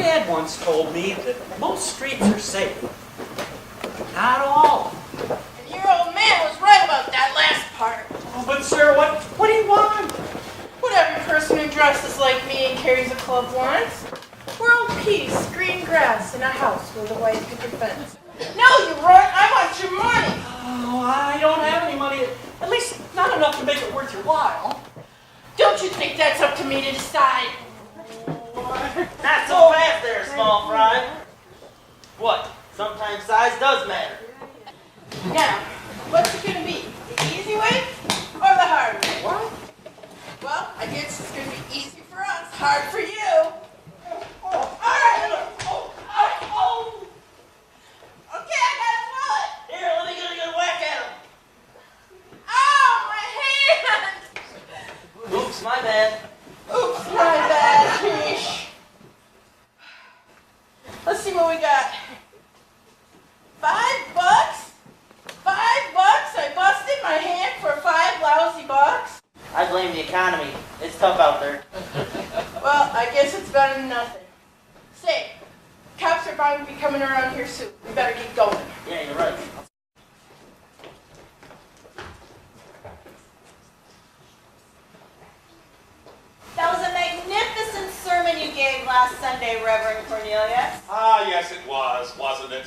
dad once told me that most streets are safe. Not all. And your old man was right about that last part. Oh, but sir, what do you want? What every person who dresses like me and carries a club wants. World peace, green grass, and a house with a white picket fence. No, you runt! I want your money! Oh, I don't have any money. At least not enough to make it worth your while. Don't you think that's up to me to decide? Not so fast there, small fry. What? Sometimes size does matter. Now, what's it gonna be? The easy way or the hard way? What? Well, I guess it's gonna be easy for us, hard for you. Alright! Okay, I got a wallet! Here, let me get a good whack at him. Ow, my hand! Oops, my bad. Oops, my bad, Fish. Let's see what we got. $5? $5? I busted my hand for 5 lousy bucks? I blame the economy. It's tough out there. Well, I guess it's better than nothing. Say, cops are bound to be coming around here soon. We better get going. Yeah, you're right. That was a magnificent sermon you gave last Sunday, Reverend Cornelius. Ah, yes it was, wasn't it?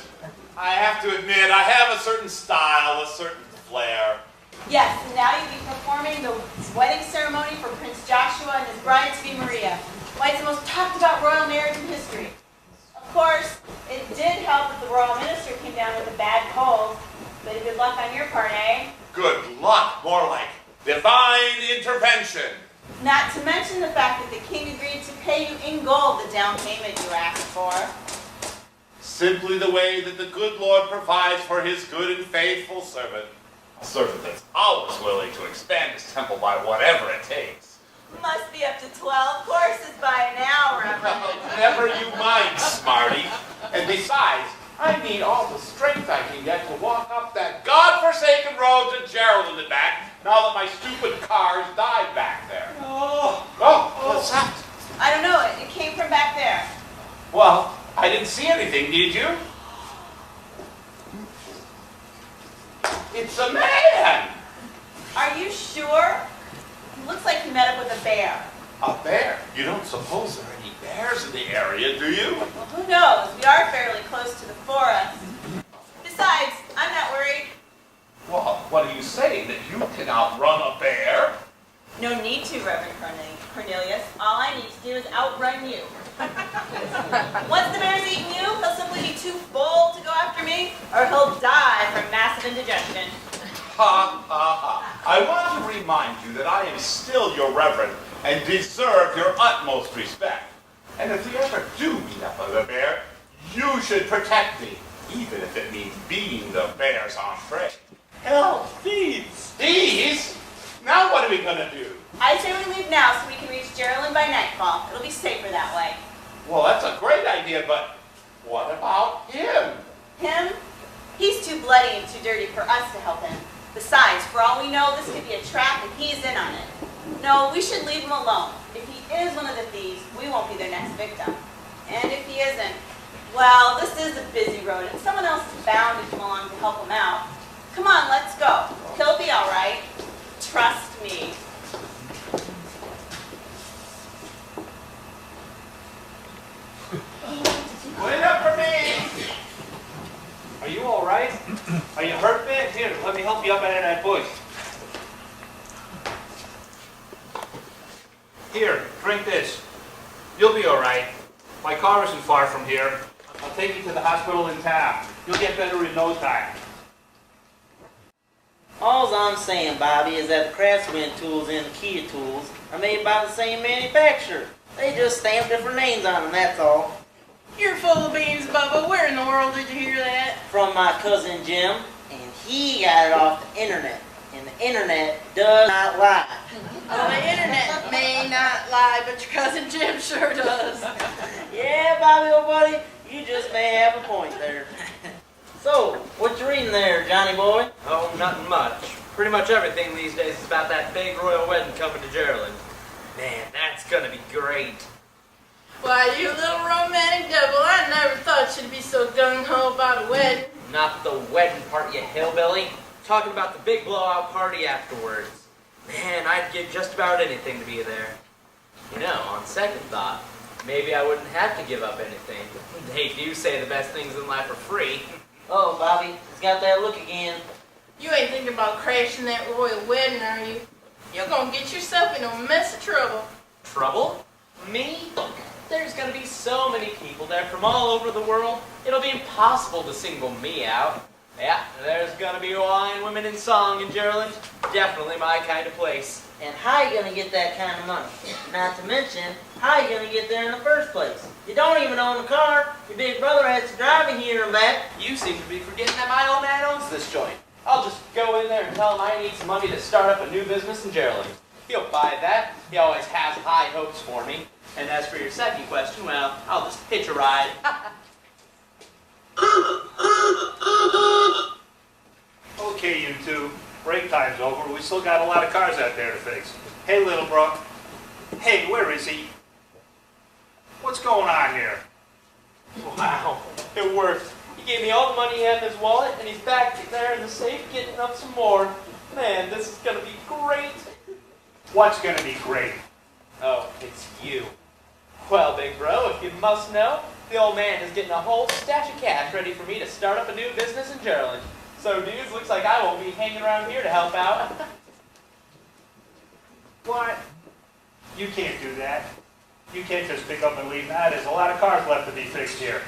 I have to admit, I have a certain style, a certain flair. Yes, and now you'll be performing the wedding ceremony for Prince Joshua and his bride-to-be Maria. Why, it's the most talked about royal marriage in history. Of course, it did help that the royal minister came down with a bad cold. Bit of good luck on your part, eh? Good luck, more like divine intervention. Not to mention the fact that the king agreed to pay you in gold the down payment you asked for. Simply the way that the good Lord provides for his good and faithful servant. A servant that's always willing to expand his temple by whatever it takes. Must be up to 12 courses by now, Reverend. Never you mind, smarty. And besides, I need all the strength I can get to walk up that godforsaken road to Jeriland and back, now that my stupid cars died back there. Oh, what's that? I don't know, it came from back there. Well, I didn't see anything, did you? It's a man! Are you sure? He looks like he met up with a bear. A bear? You don't suppose there are any bears in the area, do you? Well, who knows? We are fairly close to the forest. Besides, I'm not worried. Well, what are you saying? That you can outrun a bear? No need to, Reverend Cornelius. All I need to do is outrun you. Once the bear's eaten you, he'll simply be too bold to go after me, or he'll die from massive indigestion. Ha, ha, ha. I want to remind you that I am still your reverend and deserve your utmost respect. And if you ever do meet up with a bear, you should protect me, even if it means being the bear's entree. Hell, thieves! These? Now what are we going to do? I say we leave now so we can reach Jeriland by nightfall. It'll be safer that way. Well, that's a great idea, but what about him? Him? He's too bloody and too dirty for us to help him. Besides, for all we know, this could be a trap and he's in on it. No, we should leave him alone. If he is one of the thieves, we won't be their next victim. And if he isn't, well, this is a busy road and someone else is bound to come along to help him out. Come on, let's go. He'll be all right. Trust me. Wait up for me! Are you all right? Are you hurt, man? Here, let me help you up out of that bush. Here, drink this. You'll be all right. My car isn't far from here. I'll take you to the hospital in town. You'll get better in no time. All I'm saying, Bobby, is that the Craftsman tools and the Kia tools are made by the same manufacturer. They just stamp different names on them, that's all. You're full of beans, Bubba. Where in the world did you hear that? From my cousin Jim, and he got it off the internet. And the internet does not lie. Well, the internet may not lie, but your cousin Jim sure does. Yeah, Bobby, old buddy, you just may have a point there. So, what you reading there, Johnny boy? Oh, nothing much. Pretty much everything these days is about that big royal wedding coming to Jeriland. Man, that's gonna be great. Why, you little romantic devil, I never thought you'd be so gung-ho about a wedding. Not the wedding part, you hillbilly. Talking about the big blowout party afterwards. Man, I'd give just about anything to be there. You know, on second thought, maybe I wouldn't have to give up anything. They do say the best things in life are free. Oh, Bobby, he's got that look again. You ain't thinking about crashing that royal wedding, are you? You're gonna get yourself in a mess of trouble. Trouble? Me? There's gonna be so many people there from all over the world, it'll be impossible to single me out. Yeah, there's gonna be wine, women, and song in Jeriland. Definitely my kind of place. And how you gonna get that kind of money? Not to mention, how you gonna get there in the first place? You don't even own a car. Your big brother has to drive you here and back. You seem to be forgetting that my old man owns this joint. I'll just go in there and tell him I need some money to start up a new business in Jeriland. He'll buy that. He always has high hopes for me. And as for your second question, well, I'll just hitch a ride. Okay, you two. Break time's over. We still got a lot of cars out there to fix. Hey, little bro. Hey, where is he? What's going on here? Wow, it worked. He gave me all the money he had in his wallet, and he's back there in the safe getting up some more. Man, this is gonna be great. What's gonna be great? Oh, it's you. Well, big bro, if you must know, the old man is getting a whole stash of cash ready for me to start up a new business in Jeriland. So, dudes, looks like I won't be hanging around here to help out. What? You can't do that. You can't just pick up and leave now. There's a lot of cars left to be fixed here.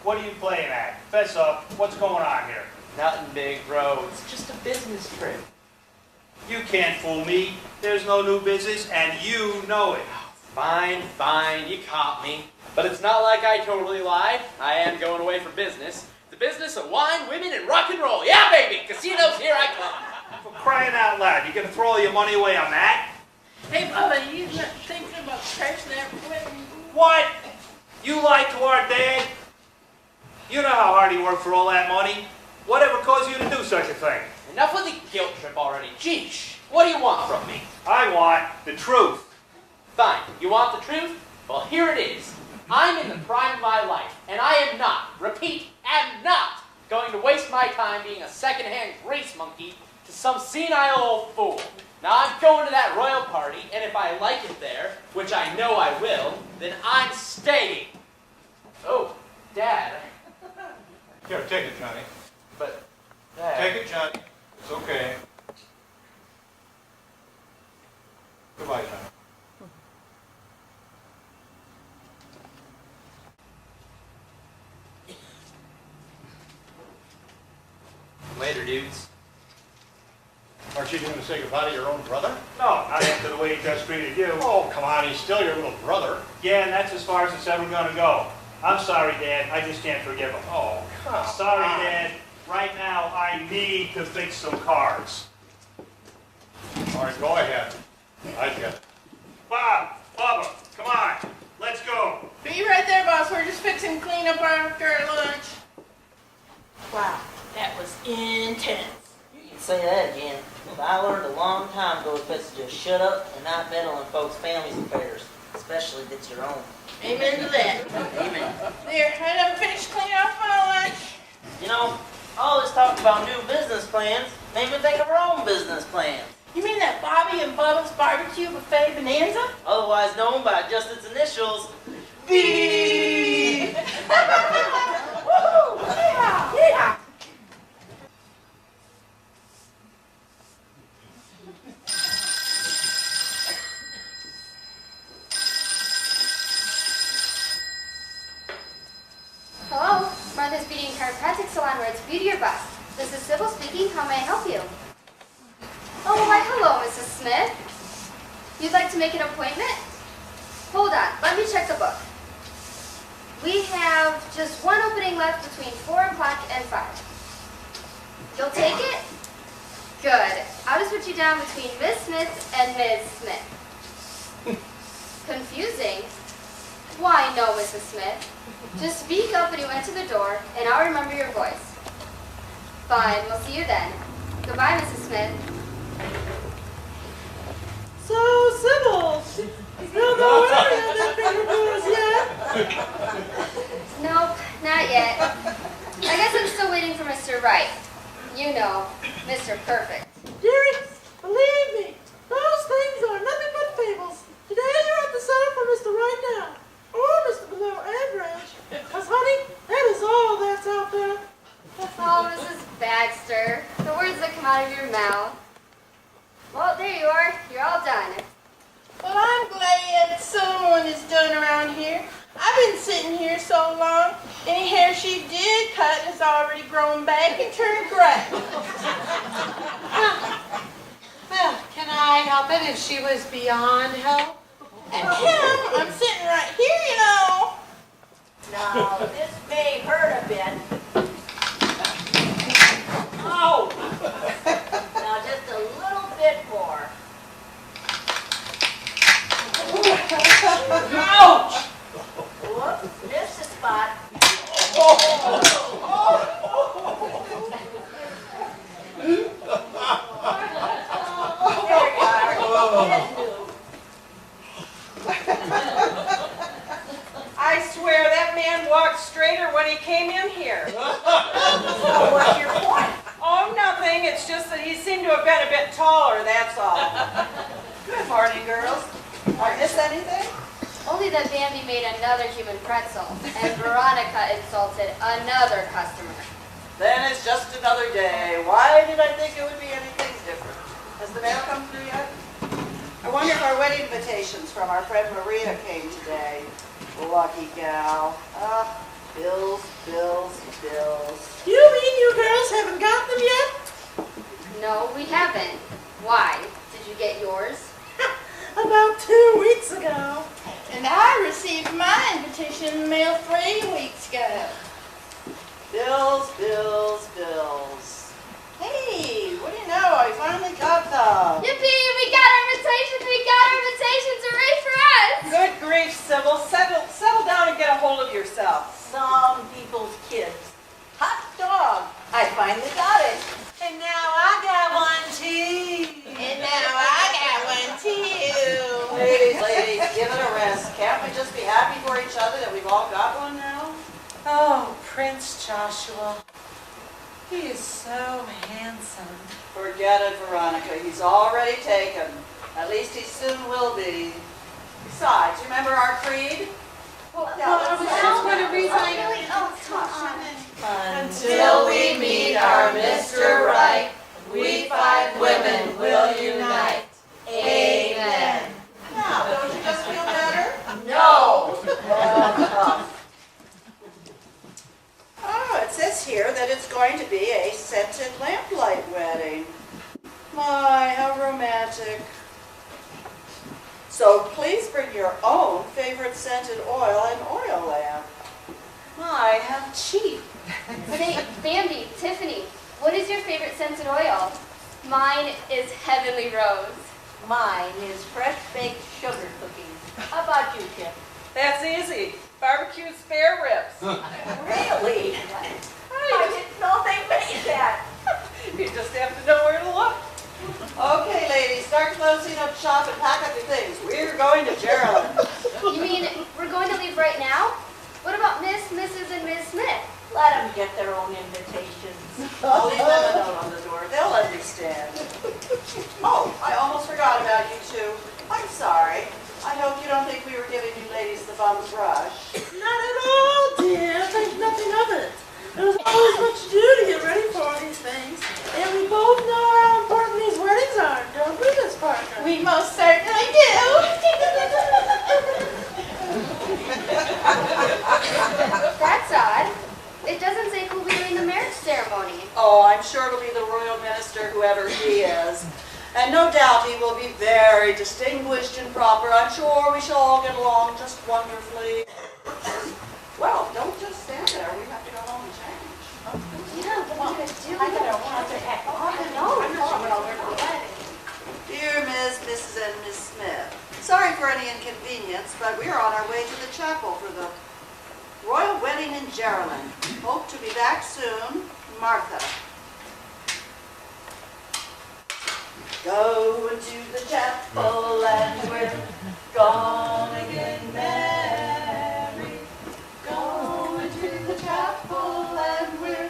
What are you playing at? Fess up. What's going on here? Nothing big, bro. It's just a business trip. You can't fool me. There's no new business, and you know it. Fine, fine, you caught me. But it's not like I totally lied. I am going away for business. The business of wine, women, and rock and roll. Yeah, baby! Casinos, here I come. For crying out loud, you gonna throw all your money away on that? Hey, Bubba, you not thinking about crashing that wedding? What? You lied to our dad? You know how hard he worked for all that money? Whatever caused you to do such a thing? Enough with the guilt trip already. Jeesh, what do you want from me? I want the truth. Fine, you want the truth? Well, here it is. I'm in the prime of my life, and I am not, repeat, am not, going to waste my time being a second-hand grease monkey to some senile old fool. Now, I'm going to that royal party, and if I like it there, which I know I will, then I'm staying. Oh, Dad. Here, take it, Johnny. But, Dad. Take it, Johnny. It's okay. Goodbye, Johnny. Later, dudes. Aren't you going to say goodbye to your own brother? No, not after the way he just treated you. Oh, come on, he's still your little brother. Yeah, and that's as far as it's ever gonna go. I'm sorry, Dad. I just can't forgive him. Oh, come Sorry, on. Dad. Right now, I need to fix some cars. All right, go ahead. I get it. Bob, Bubba, come on. Let's go. Be right there, boss. We're just fixing to clean up after our lunch. Wow, that was intense. You can say that again. But I learned a long time ago it's best to just shut up and not meddle in folks' families' affairs, especially if it's your own. Amen to that. Amen. There, I never finished cleaning off my lunch. You know, all this talk about new business plans made me think of our own business plans. You mean that Bobby and Bubba's barbecue buffet bonanza? Otherwise known by just its initials, B. Woo! Yeah! Yeah! Hello, Martha's Beauty and Chiropractic Salon, where it's beauty or bust. This is Sybil speaking. How may I help you? Oh, why, hello, Mrs. Smith. You'd like to make an appointment? Hold on, let me check the book. We have just one opening left between 4 o'clock and 5. You'll take it? Good. I'll just put you down between Miss Smith and Ms. Smith. Confusing? Why, no, Mrs. Smith. Just speak up when you enter the door, and I'll remember your voice. Fine, we'll see you then. Goodbye, Mrs. Smith. So, Sybil, Still going on that paper blues yet? Nope, not yet. I guess I'm still waiting for Mr. Right. You know, Mr. Perfect. Jerry, believe me, those things are nothing but fables. Today you're at the center for Mr. Right now. Or Mr. Below and Branch. Because, honey, that is all that's out there. Oh, Mrs. Baxter, the words that come out of your mouth. Well, there you are. You're all done. Well, I'm glad someone is done around here. I've been sitting here so long, any hair she did cut has already grown back and turned gray. Well, can I help it if she was beyond help? And him, I'm sitting right here, you know. Now, this may hurt a bit. Oh! Now, just a little bit more. Ouch! Whoops, missed a spot. There you are. It's new. I swear that man walked straighter when he came in here. So what's your point? Oh, nothing. It's just that he seemed to have been a bit taller, that's all. Good morning, girls. I miss anything? Only that Bambi made another human pretzel, and Veronica insulted another customer. Then it's just another day. Why did I think it would be anything different? Has the mail come through yet? I wonder if our wedding invitations from our friend Maria came today. Lucky gal. Bills, bills, bills. You mean you girls haven't got them yet? No, we haven't. Why? Did you get yours? About 2 weeks ago. And I received my invitation in the mail 3 weeks ago. Bills, bills, bills. Hey, what do you know? I finally got them. Yippee! We got our invitations! We got our invitations! Hooray for us! Good grief, Sybil. Settle down and get a hold of yourself. Some people's kids. Hot dog. I finally got it. And now I got one too. And now I got one too. Ladies, give it a rest. Can't we just be happy for each other that we've all got one now? Oh, Prince Joshua. He is so handsome. Forget it, Veronica. He's already taken. At least he soon will be. Besides, remember our creed? I was just going to read Until we meet our Mr. Right, we 5 women will unite. Amen. Now, don't you just feel better? No. Oh, it says here that it's going to be a scented lamplight wedding. My, how romantic. So please bring your own favorite scented oil and oil lamp. My, how cheap. Say, Bambi, Tiffany, what is your favorite scented oil? Mine is Heavenly Rose. Mine is fresh baked sugar cookies. How about you, Kim? That's easy. Barbecue spare ribs. Really? I didn't know they made that. You just have to know where to look. Okay, ladies, start closing up shop and pack up your things. We're going to Jeriland. You mean we're going to leave right now? What about Miss, Mrs., and Ms. Smith? Let them get their own invitations. I'll leave them a note on the door. They'll understand. Oh, I almost forgot about you two. I'm sorry. I hope you don't think we were giving you ladies the bum's rush. Not at all, dear. Think nothing of it. There's always much to do to get ready for all these things. And we both know how important these weddings are, don't we, Miss Parker? We most certainly do. That's odd. It doesn't say who'll be doing the marriage ceremony. Oh, I'm sure it'll be the royal minister, whoever he is. And no doubt he will be very distinguished and proper. I'm sure we shall all get along just wonderfully. Well, don't just stand there. We have to go home and change. Yeah, what are you going to do? I better want to heck on. Dear Ms., Mrs., and Miss Smith, sorry for any inconvenience, but we are on our way to the chapel for the royal wedding in Jeriland. Hope to be back soon. Martha. Go into the chapel and we're Gonna get married. Going to the chapel and we're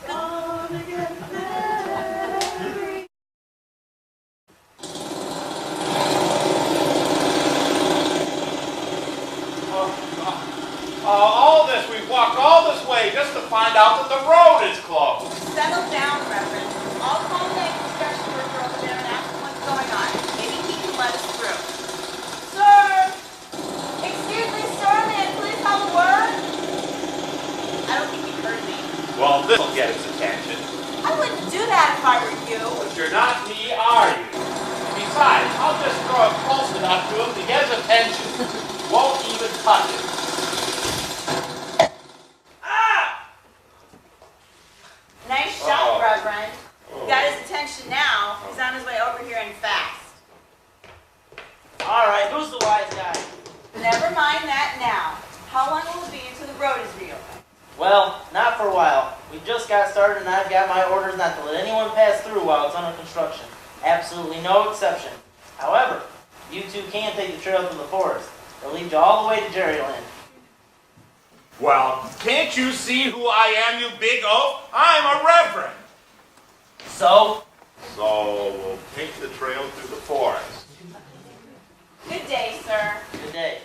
gonna get married. All this, we've walked all this way just to find out that the road is closed. Settle down, Reverend. I'll call the construction worker over there and ask him what's going on. Maybe he can let us through. Sir! Excuse me, sir, may I please have a word? I don't think he heard me. Well, this'll get his attention. I wouldn't do that if I were you. But you're not me, are you? Besides, I'll just throw it close enough to him to get his attention. Won't even touch it. Nice shot, Reverend. You got his attention now. He's on his way over here and fast. All right, who's the wise guy? Never mind that now. How long will it be until the road is reopened? Well, not for a while. We just got started and I've got my orders not to let anyone pass through while it's under construction. Absolutely no exception. However, you two can take the trail through the forest. It'll lead you all the way to Jeriland. Well, can't you see who I am, you big oaf? I'm a reverend. So? So we'll take the trail through the forest. Good day, sir. Good day.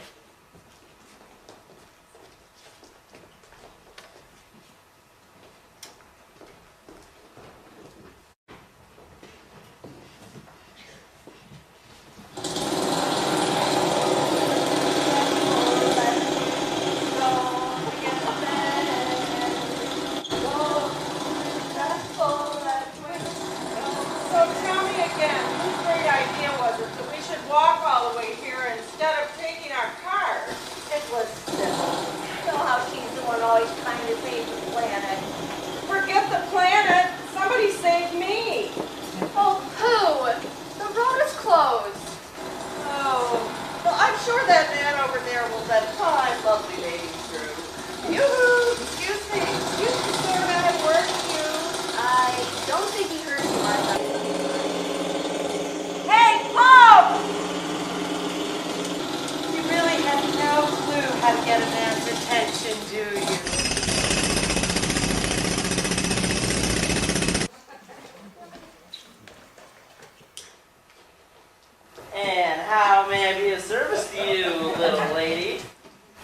And how may I be of service to you, little lady?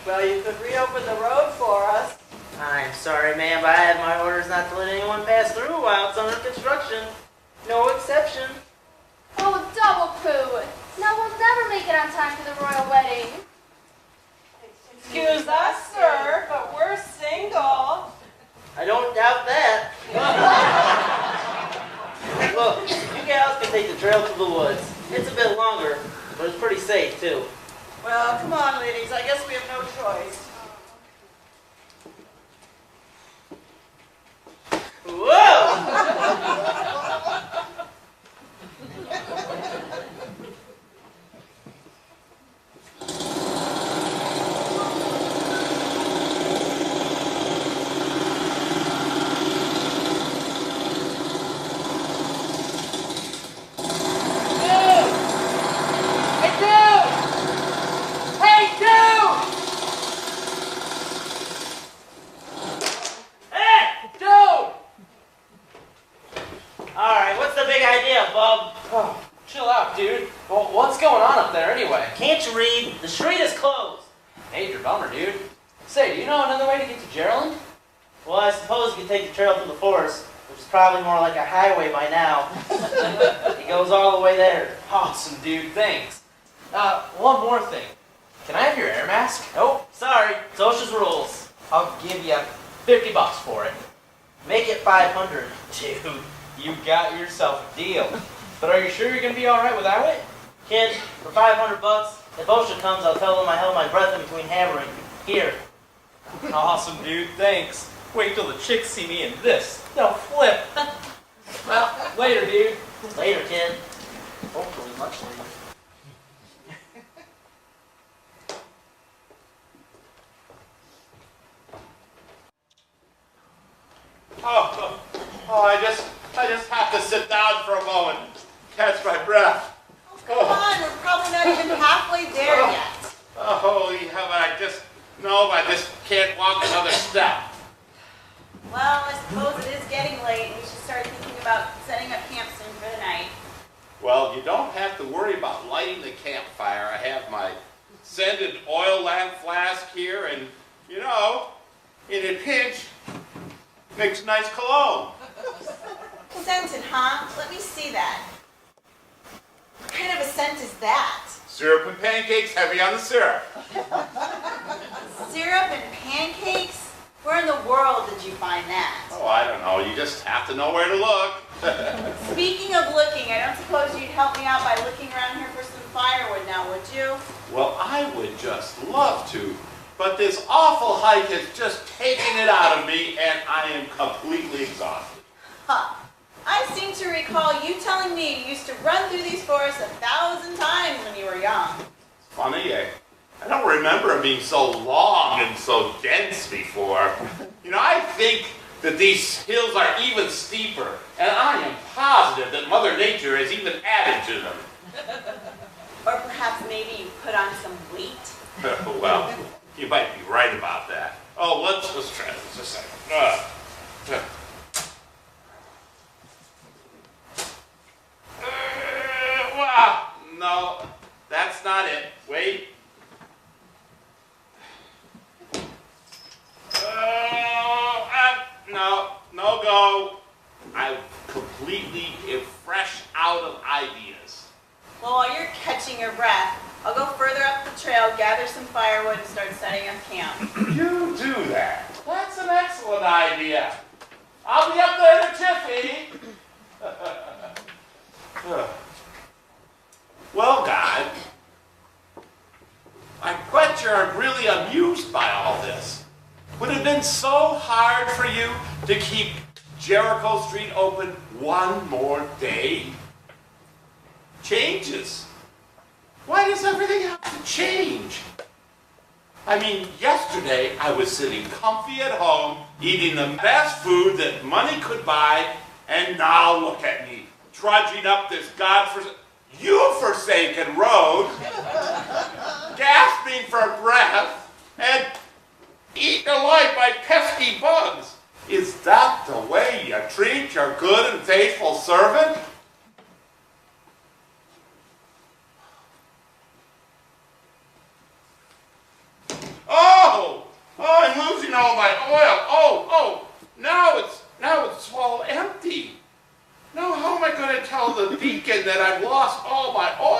Well, you could reopen the road for us. I'm sorry, ma'am, but I have my orders not to let anyone pass through while it's under construction. No exception. Oh, double poo. Now we'll never make it on time for the royal wedding. Excuse us, sir, but we're single. I don't doubt that. Look, you gals can take the trail through the woods. It's a bit longer, but it's pretty safe, too. Well, come on, ladies. I guess we have no choice. Whoa! Can't you read? The street is closed. Major bummer, dude. Say, do you know another way to get to Jeriland? Well, I suppose you could take the trail through the forest, which is probably more like a highway by now. It goes all the way there. Awesome, dude. Thanks. One more thing. Can I have your air mask? Nope. Sorry. It's OSHA's rules. I'll give you $50 for it. Make it 500. Dude, you got yourself a deal. But are you sure you're going to be alright without it? Kid, for 500 bucks, if OSHA comes, I'll tell them I held my breath in between hammering. Here. Awesome, dude. Thanks. Wait till the chicks see me in this. They'll flip. Well, later, dude. Later, kid. Hopefully much later. I just have to sit down for a moment, catch my breath. Come on, we're probably not even halfway there yet. Oh, holy heaven, I just can't walk another step. Well, I suppose it is getting late, and we should start thinking about setting up camp soon for the night. Well, you don't have to worry about lighting the campfire. I have my scented oil lamp flask here, and, in a pinch, makes nice cologne. Scented, huh? Let me see that. What kind of a scent is that? Syrup and pancakes, heavy on the syrup. Syrup and pancakes? Where in the world did you find that? Oh, I don't know. You just have to know where to look. Speaking of looking, I don't suppose you'd help me out by looking around here for some firewood now, would you? Well, I would just love to, but this awful hike has just taken it out of me, and I am completely exhausted. Huh. I seem to recall you telling me you used to run through these forests 1,000 times when you were young. Funny, I don't remember it being so long and so dense before. I think that these hills are even steeper, and I am positive that Mother Nature has even added to them. Or perhaps maybe you put on some weight? Well, you might be right about that. Oh, let's try this a second. Wow, no, that's not it. Wait. No go. I'm completely fresh out of ideas. Well, while you're catching your breath, I'll go further up the trail, gather some firewood, and start setting up camp. You do that. That's an excellent idea. I'll be up there in a jiffy. Well, God, I bet you're really amused by all this. Would it have been so hard for you to keep Jericho Street open one more day? Changes. Why does everything have to change? I mean, yesterday I was sitting comfy at home, eating the best food that money could buy, and now look at me, trudging up this forsaken road, gasping for breath, and eaten alive by pesky bugs. Is that the way you treat your good and faithful servant? Oh, I'm losing all my oil. Now it's all empty. Now how am I going to tell the deacon that I've lost all my oil?